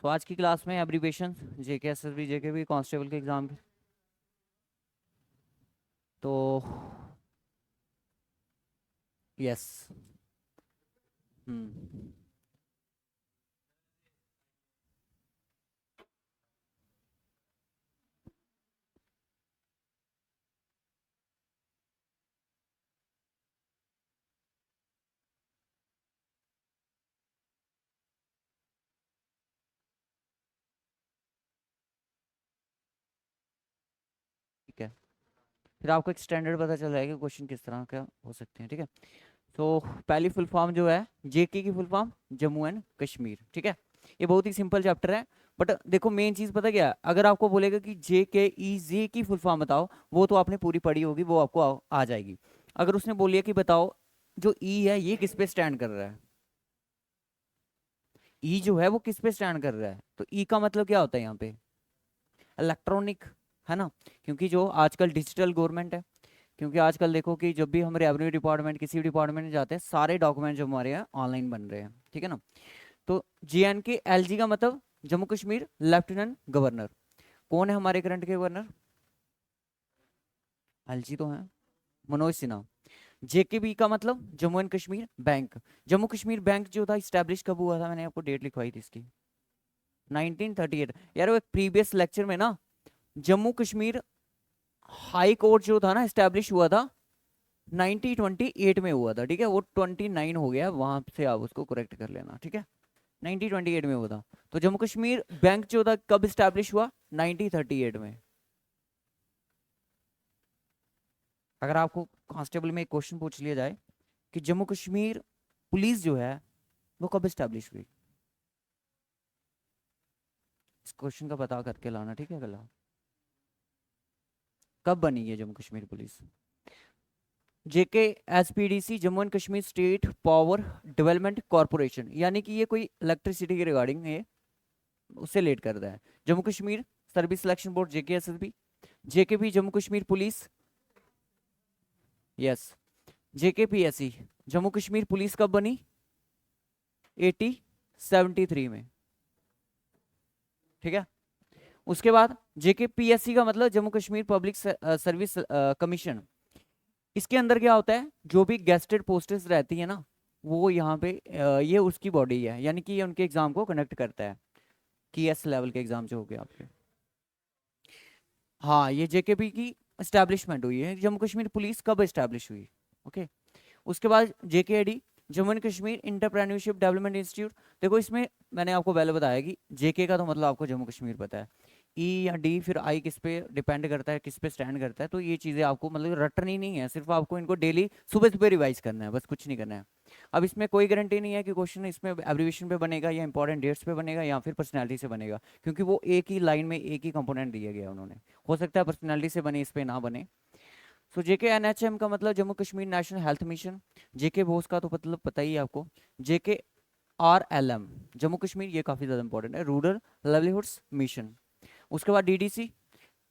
तो आज की क्लास में एब्रीविएशन जेके एसएसबी जेके भी कांस्टेबल के एग्जाम के तो यस। हम्म। ठीक है, फिर आपको एक स्टैंडर्ड पता चल जाएगा क्वेश्चन किस तरह का हो सकते हैं। ठीक है, तो पहली फुल फॉर्म जो है जेके की full form Jammu and Kashmir. ठीक है, ये बहुत ही सिंपल चैप्टर है। बट देखो मेन चीज पता क्या है, अगर आपको बोलेगा कि जे के ई जे की फुल फॉर्म बताओ, वो तो आपने पूरी पढ़ी होगी, वो आपको आ जाएगी। अगर उसने बोलिए कि बताओ जो ई है ये किस पे स्टैंड कर रहा है, ई जो है वो किस पे स्टैंड कर रहा है, तो ई का मतलब क्या होता है यहाँ पे, इलेक्ट्रॉनिक, है ना। क्योंकि जो आजकल डिजिटल गवर्नमेंट है, क्योंकि आजकल देखो कि जब भी हम रेवेन्यू डिपार्टमेंट किसी भी डिपार्टमेंट में जाते हैं, सारे डॉक्यूमेंट जो हमारे यहाँ ऑनलाइन बन रहे हैं। ठीक है ना। तो जे एंड के एल जी का मतलब जम्मू कश्मीर लेफ्टिनेंट गवर्नर। कौन है हमारे करंट के गवर्नर? एल जी तो है मनोज सिन्हा। जेकेबी का मतलब Jammu and Kashmir bank. Jammu Kashmir bank जो था स्टैब्लिश कब हुआ था, मैंने आपको डेट लिखवाई थी इसकी, 1938। यार वो एक प्रीवियस लेक्चर में ना, जम्मू कश्मीर हाई कोर्ट जो था ना स्टैब्लिश हुआ था 1928 में हुआ था। ठीक है, वो 29 हो गया, वहां से आप उसको करेक्ट कर लेना। ठीक है, 1928 में हुआ था। तो जम्मू कश्मीर बैंक जो था कब स्टैब्लिश हुआ? 1938 में। अगर आपको कांस्टेबल में एक क्वेश्चन पूछ लिया जाए कि जम्मू कश्मीर पुलिस जो है वो कब स्टैब्लिश हुई, इस क्वेश्चन का पता करके लाना। ठीक है, कल कब बनी है Jammu Kashmir police? JK SPDC Jammu and Kashmir state power development corporation, यानी कि ये कोई इलेक्ट्रिसिटी के रिगार्डिंग है, उससे लेट करता है। Jammu Kashmir service selection board JK SSB. JKP Jammu Kashmir police, yes. JKPSC Jammu Kashmir police कब बनी? 1873 में। ठीक है, उसके बाद जेकेपीएससी का मतलब Jammu Kashmir public service commission. इसके अंदर क्या होता है, जो भी गेस्टेड पोस्टेस रहती है ना, वो यहाँ पे ये उसकी बॉडी है, यानी कि ये उनके एग्जाम को कंडक्ट करता है, की एस लेवल के एग्जाम जो हो गए आपके। हाँ, ये जेकेपी की एस्टैब्लिशमेंट हुई है, जम्मू कश्मीर पुलिस कब एस्टैब्लिश हुई। ओके, उसके बाद JKD Jammu and Kashmir entrepreneurship development institute. देखो इसमें मैंने आपको पहले बताया कि जेके का तो मतलब आपको जम्मू कश्मीर पता है, ई या डी फिर आई किस पे डिपेंड करता है, किस पे स्टैंड करता है, तो ये चीज़ें आपको मतलब रटनी नहीं है, सिर्फ आपको इनको डेली सुबह सुबह रिवाइज करना है, बस कुछ नहीं करना है। अब इसमें कोई गारंटी नहीं है कि क्वेश्चन इसमें एब्रीविएशन पे बनेगा या इंपॉर्टेंट डेट्स पे बनेगा या फिर पर्सनैलिटी से बनेगा, क्योंकि वो एक ही लाइन में एक ही कंपोनेंट दिया गया उन्होंने। हो सकता है पर्सनैलिटी से बने, इस पे ना बने। सो जेके एनएचएम का मतलब Jammu Kashmir national health mission. JK BOSE का तो मतलब पता ही है आपको, जेके आरएलएम जम्मू कश्मीर, ये काफ़ी ज़्यादा इंपॉर्टेंट है, रूरल लाइवलीहुड्स मिशन। उसके बाद डीडीसी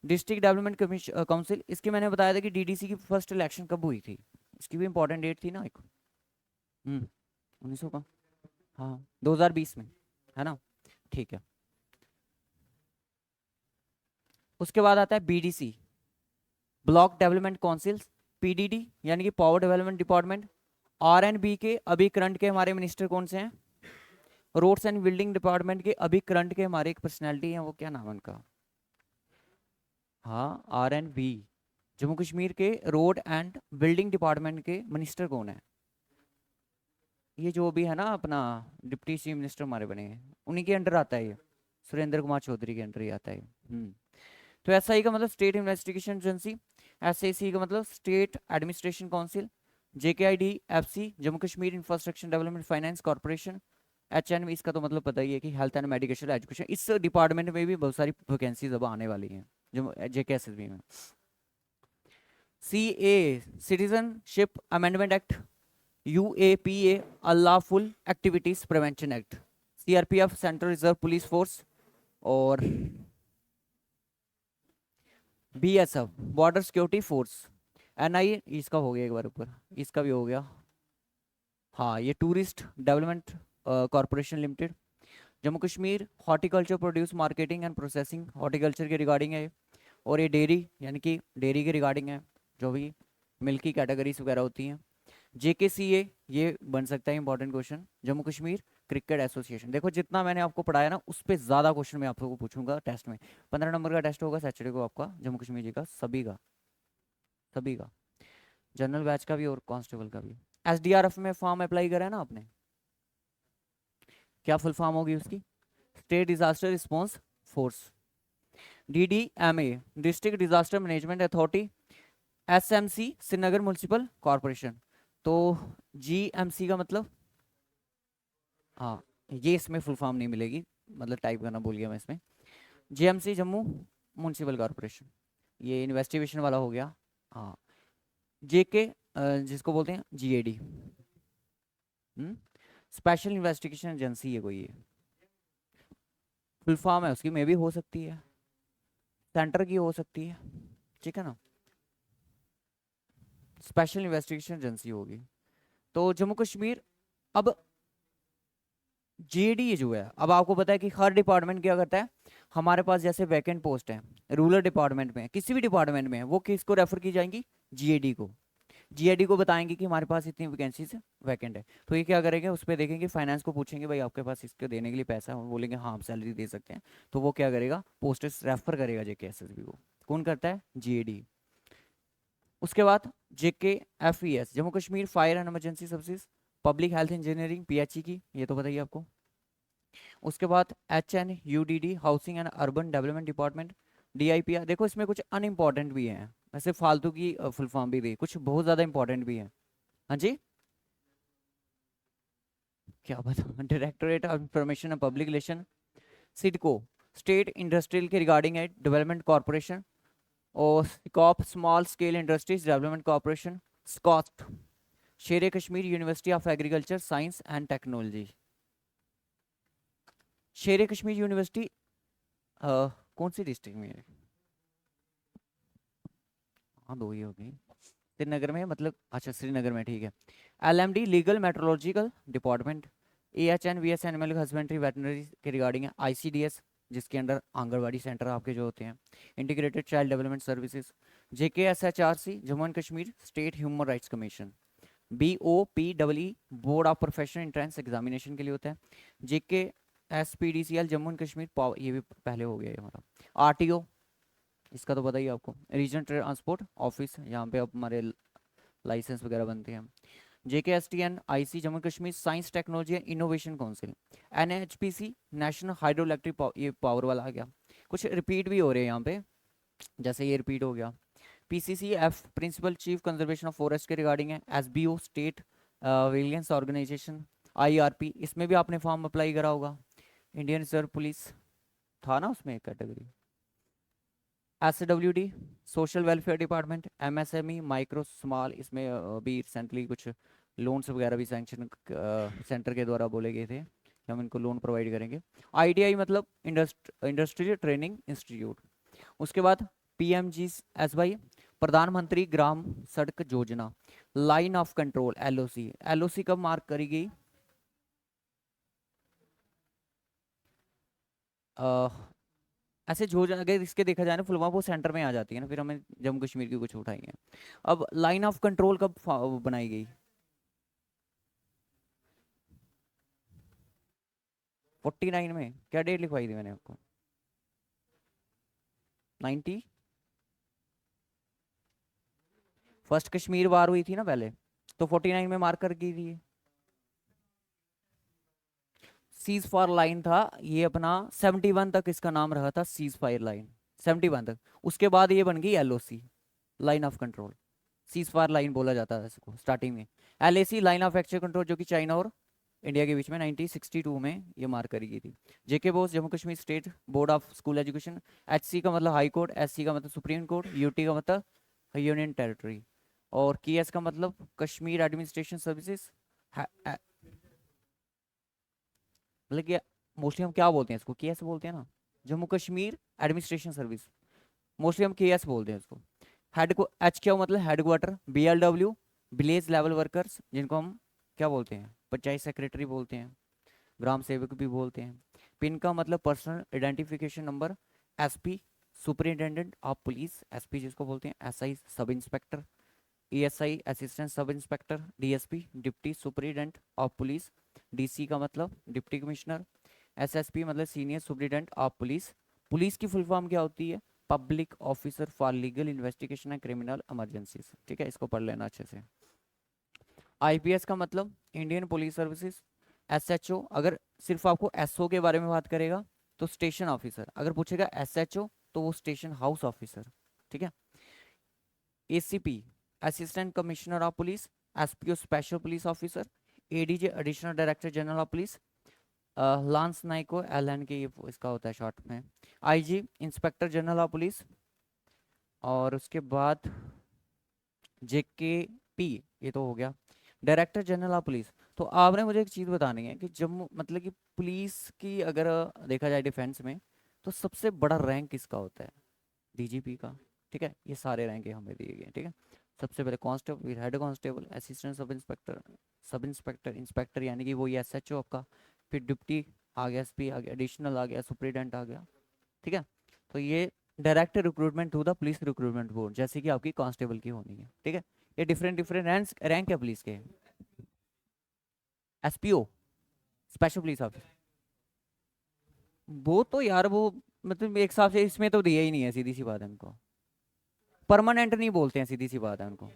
डिस्ट्रिक्ट डेवलपमेंट काउंसिल। इसकी मैंने बताया था कि डीडीसी की फर्स्ट इलेक्शन कब हुई थी, इसकी भी इंपॉर्टेंट डेट थी ना एक। 1900 का, हाँ 2020 में, है ना। ठीक है, उसके बाद आता है BDC block development council. PDD यानी कि power development department. R and B के अभी करंट के हमारे मिनिस्टर कौन से हैं? रोड्स एंड बिल्डिंग डिपार्टमेंट के अभी करंट के हमारे एक पर्सनैलिटी हैं, वो क्या नाम है उनका? हाँ, R and B Jammu Kashmir के रोड एंड बिल्डिंग डिपार्टमेंट के मिनिस्टर कौन है? ये जो भी है ना अपना डिप्टी चीफ मिनिस्टर हमारे बने हैं, उन्हीं के अंडर आता है ये, सुरेंद्र कुमार चौधरी के अंडर ही आता है। तो एसआई का मतलब स्टेट इन्वेस्टिगेशन एजेंसी। एसआईसी का मतलब state administration council. JKID FC Jammu Kashmir infrastructure development finance corporation. HN इसका तो मतलब पता ही है कि हेल्थ एंड मेडिकेशन एजुकेशन। इस डिपार्टमेंट में भी बहुत सारी वैकेंसीज अब आने वाली हैं जो जेकेएसएसबी में। C A citizenship amendment act. UAPA unlawful activities prevention act. CRPF central reserve police force. और BSF border security force. NI इसका हो गया एक बार ऊपर, इसका भी हो गया। हाँ, ये tourist development corporation limited. Jammu Kashmir horticulture produce marketing and processing, horticulture के रिगार्डिंग है। और ये डेयरी यानी कि डेयरी के रिगार्डिंग है, जो भी मिल्की कैटेगरीज वगैरह होती हैं। जेकेसीए ये बन सकता है important question. Jammu Kashmir cricket association. देखो जितना मैंने आपको पढ़ाया ना उस पर ज़्यादा क्वेश्चन मैं आप लोगों को पूछूंगा टेस्ट में। 15 नंबर का टेस्ट होगा सैटरडे को आपका जम्मू कश्मीर जी का, सभी का, सभी का, जनरल बैच का भी और कांस्टेबल का भी। एसडीआरएफ में फॉर्म अप्लाई करा है ना आपने, क्या फुल फॉर्म होगी उसकी? State disaster response force. DDMA district disaster management authority. SMC Srinagar municipal corporation. तो जीएमसी का मतलब, हाँ ये इसमें फुल फॉर्म नहीं मिलेगी, मतलब टाइप करना भूल गया मैं इसमें। जीएमसी जम्मू म्यूनसिपल कॉरपोरेशन, ये इन्वेस्टिगेशन वाला हो गया। हाँ जेके जिसको बोलते हैं जीएडी, स्पेशल इन्वेस्टिगेशन एजेंसी है कोई, ये फुल फॉर्म है उसकी, मे भी हो सकती है सेंटर की हो सकती है, ठीक है ना, स्पेशल इन्वेस्टिगेशन एजेंसी होगी। तो जम्मू कश्मीर, अब जीएडी जो है, अब आपको पता है कि हर डिपार्टमेंट क्या करता है, हमारे पास जैसे वैकेंट पोस्ट है रूरल डिपार्टमेंट में, किसी भी डिपार्टमेंट में, वो किसको रेफर की जाएंगी? जीएडी को। जीएडी को बताएंगे कि हमारे पास इतनी वैकेंसीज वैकेंट है, तो ये क्या करेंगे, उस पर देखेंगे, फाइनेंस को पूछेंगे भाई आपके पास इसके देने के लिए पैसा है, वो बोलेंगे हाँ हम सैलरी दे सकते हैं, तो वो क्या करेगा, पोस्टर्स रेफर करेगा जेकेएसएसबी को। कौन करता है? जीएडी। उसके बाद JKFES Jammu Kashmir fire and emergency services, public health engineering PHE की, ये तो बताइए आपको। उसके बाद HNUDD housing and urban development department. DIPR, देखो इसमें कुछ अनइम्पॉर्टेंट भी हैं, वैसे फालतू की फुल फॉर्म भी दी, कुछ बहुत ज़्यादा इंपॉर्टेंट भी हैं। हाँ जी, क्या बता, directorate of information and public relation. SIDCO state industrial के रिगार्डिंग है, डेवलपमेंट कॉरपोरेशन। और SICOP small scale industries development corporation. SKUAST Sher Kashmir university of agriculture science and technology. Sher Kashmir university कौन सी डिस्ट्रिक्ट में है? हाँ दो ही हो गई, श्रीनगर में, मतलब अच्छा श्रीनगर में, ठीक है। LMD legal metrological department. AHN VS animal husbandry veterinary के रिगार्डिंग है। ICDS जिसके अंडर आंगनबाड़ी सेंटर आपके जो होते हैं। Integrated child development services. JKSHRC Jammu and Kashmir state human rights commission. BOPEE board of professional entrance examination के लिए होता है। JKSPDCL Jammu and Kashmir power, ये भी पहले हो गया ये हमारा। RTO इसका तो बताइए आपको, रीजनल ट्रांसपोर्ट ऑफिस, यहाँ पे अब हमारे लाइसेंस वगैरह बनते हैं। JKSTN IC Jammu Kashmir science technology and innovation council. NHPC national hydro electric ये पावर वाला आ गया। कुछ रिपीट भी हो रहे हैं यहाँ पे, जैसे ये रिपीट हो गया। PCCF principal chief conservation of forest के रिगार्डिंग है। SBO state vigilance organisation. IRP इसमें भी आपने फॉर्म अप्लाई करा होगा। इंडियन रिजर्व पुलिस था ना उसमें एक category. SWD social welfare department. MSME micro small, इसमें अभी रिसेंटली कुछ लोन्स वगैरह भी सैंक्शन सेंटर के द्वारा बोले गए थे कि हम इनको लोन प्रोवाइड करेंगे। ITI मतलब इंडस्ट्रियल ट्रेनिंग इंस्टीट्यूट। उसके बाद PMGSY प्रधानमंत्री ग्राम सड़क योजना। Line of control LOC, LOC कब मार्क करी गई? ऐसे जो अगर इसके देखा जाए ना फुलवा, वो सेंटर में आ जाती है ना, फिर हमें जम्मू कश्मीर की कुछ उठाएंगे। अब लाइन ऑफ कंट्रोल कब बनाई गई? 49 में, क्या डेट लिखवाई थी मैंने आपको? 90, फर्स्ट कश्मीर वार हुई थी ना पहले, तो 49 में मार्क कर गई थी। सीज फायर लाइन था ये अपना, 71 तक इसका नाम रहा था सीज फायर लाइन, 71 तक। उसके बाद ये बन गई LOC line of control. Cease fire line बोला जाता था इसको स्टार्टिंग में। LAC line of action control, जो कि चाइना और इंडिया के बीच में 1962 में ये मार्क करी गई थी। JK Bose Jammu Kashmir state board of school education. HC का मतलब हाई कोर्ट, SC का मतलब सुप्रीम कोर्ट, UT का मतलब यूनियन टेरिटरी, और KS का मतलब कश्मीर एडमिनिस्ट्रेशन सर्विसेज। मतलब कि मोस्टली हम क्या बोलते हैं इसको, KS बोलते हैं ना, Jammu Kashmir administration service, mostly हम KS बोलते हैं इसको। हेड को HQ मतलब headquarter. BLW village level workers, जिनको हम क्या बोलते हैं, पंचायत सेक्रेटरी बोलते हैं, ग्राम सेवक भी बोलते हैं। पिन का मतलब personal identification number. SP superintendent of police, SP जिसको बोलते हैं, SI sub inspector, ASI assistant sub inspector, DSP deputy superintendent of police, DC का मतलब डिप्टी कमिश्नर, एसएसपी मतलब senior superintendent of police. Police की फुल फॉर्म क्या होती है? Public officer for legal investigation and criminal emergencies, ठीक है, इसको पढ़ लेना अच्छे से। आईपीएस का मतलब इंडियन पुलिस सर्विसेज। एसएचओ अगर सिर्फ आपको एसओ के बारे में बात करेगा तो स्टेशन ऑफिसर, अगर पूछेगा एसएचओ तो वो स्टेशन हाउस ऑफिसर, ठीक है। ACP assistant commissioner of police, SPO special police officer, ADJ additional director general of police, lance Naik LN के ये इसका होता है शॉर्ट में, IG inspector general of police, और उसके बाद जेकेपी, ये तो हो गया डायरेक्टर जनरल ऑफ पुलिस। तो आपने मुझे एक चीज़ बतानी है कि जम्मू मतलब कि पुलिस की अगर देखा जाए डिफेंस में तो सबसे बड़ा रैंक किसका होता है? डीजीपी का, ठीक है। ये सारे रैंक हमें दिए गए, ठीक है। सबसे पहले constable, head constable, assistant sub inspector, sub inspector, inspector यानी कि वही एसएचओ आपका, फिर डिप्टी आ गया, एसपी आ गया, एडिशनल आ गया, सुपरिटेंडेंट आ गया, ठीक है। तो ये direct recruitment to the police recruitment board, जैसे कि आपकी कांस्टेबल की होनी है, ठीक है। ये डिफरेंट डिफरेंट रैंक है पुलिस के। एसपीओ स्पेशल पुलिस ऑफिसर, वो तो यार वो मतलब एक हिसाब से इसमें तो दिया ही नहीं है, सीधी सी बात है उनको। परमानेंट नहीं बोलते हैं, सीधी सी बात है उनको।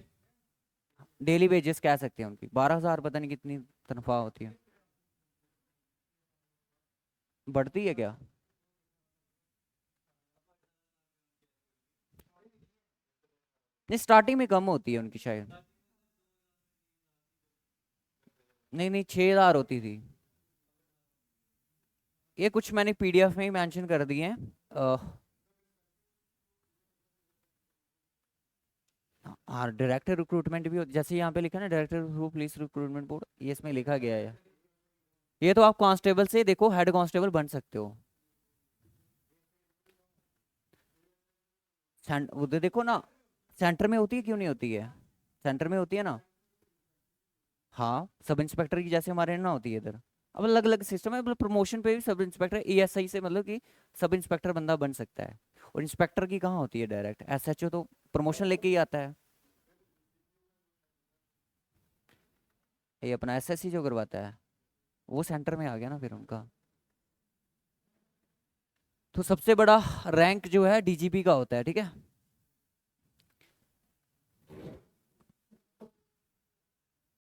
डेली वेजेस कह सकते हैं उनकी, 12,000 पता नहीं कितनी तनख्वाह होती है। बढ़ती है क्या? नहीं, स्टार्टिंग में कम होती है उनकी शायद। नहीं नहीं, 6,000 होती थी। ये कुछ मैंने पीडीएफ में ही मेंशन कर दिए हैं। हाँ, डायरेक्टर रिक्रूटमेंट भी जैसे यहाँ पे लिखा है ना, डायरेक्टर पुलिस रिक्रूटमेंट बोर्ड, ये इसमें लिखा गया है। ये तो आप कांस्टेबल से देखो हेड कांस्टेबल बन सकते हो। उधर देखो ना, सेंटर में होती है क्यों नहीं होती है? सेंटर में होती है ना। हाँ, सब इंस्पेक्टर की जैसे हमारे यहाँ ना होती है इधर। अब अलग अलग सिस्टम है, मतलब प्रमोशन पे भी सब इंस्पेक्टर एएसआई से मतलब कि सब इंस्पेक्टर बंदा बन सकता है। और इंस्पेक्टर की कहाँ होती है डायरेक्ट? एसएचओ तो प्रमोशन लेके ही आता है। ये अपना एसएससी जो करवाता है वो सेंटर में आ गया ना फिर उनका। तो सबसे बड़ा रैंक जो है डीजीपी का होता है, ठीक है।